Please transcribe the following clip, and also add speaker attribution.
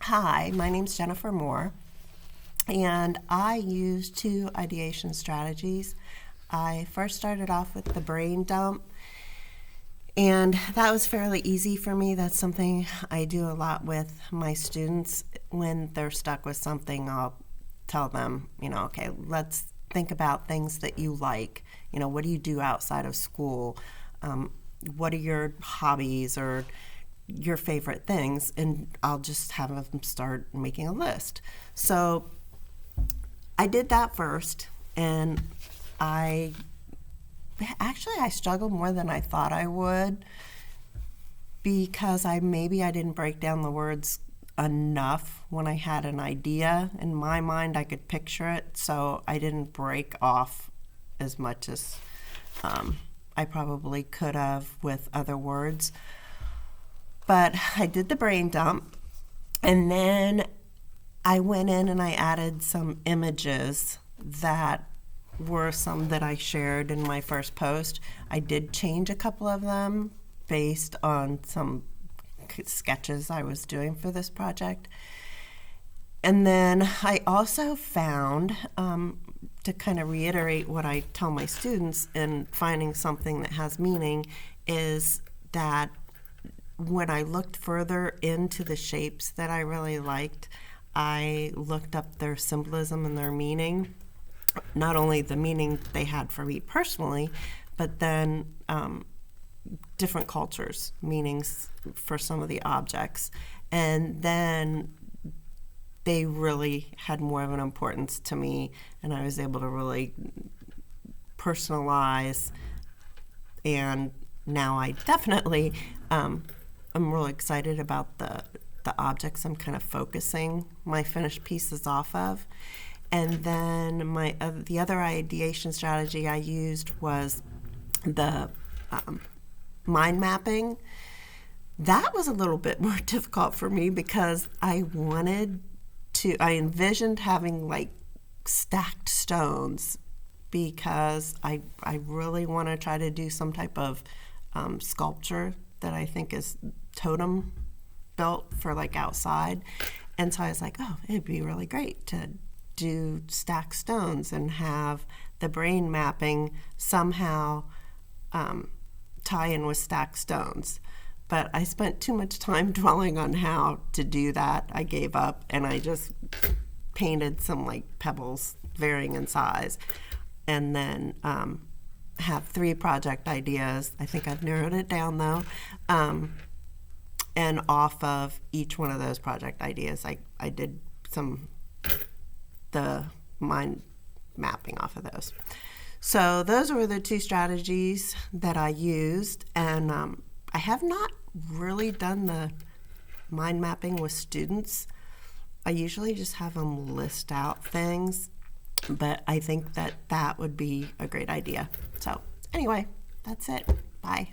Speaker 1: Hi, my name's Jennifer Moore, and I use two ideation strategies. I first started off with the brain dump, and that was fairly easy for me. That's something I do a lot with my students. When they're stuck with something, I'll tell them, okay, let's think about things that you like. What do you do outside of school? What are your hobbies or your favorite things? And I'll just have them start making a list. So I did that first, and I struggled more than I thought I would, because I didn't break down the words enough. When I had an idea in my mind, I could picture it, so I didn't break off as much as I probably could have with other words. But I did the brain dump, and then I went in and I added some images that were some that I shared in my first post. I did change a couple of them based on some sketches I was doing for this project. And then I also found, to kind of reiterate what I tell my students in finding something that has meaning, is that when I looked further into the shapes that I really liked, I looked up their symbolism and their meaning. Not only the meaning they had for me personally, but then different cultures' meanings for some of the objects. And then they really had more of an importance to me, and I was able to really personalize. And now I definitely, I'm really excited about the objects I'm kind of focusing my finished pieces off of. And then the other ideation strategy I used was the mind mapping. That was a little bit more difficult for me, because I envisioned having like stacked stones, because I really want to try to do some type of sculpture that I think is totem built for like outside. And so I was like, oh, it'd be really great to do stacked stones and have the brain mapping somehow tie in with stacked stones. But I spent too much time dwelling on how to do that. I gave up, and I just painted some like pebbles varying in size, and then have 3 project ideas. I think I've narrowed it down though. And off of each one of those project ideas, I did the mind mapping off of those. So those were the 2 strategies that I used, and I have not really done the mind mapping with students. I usually just have them list out things, but I think that would be a great idea. So anyway, that's it. Bye.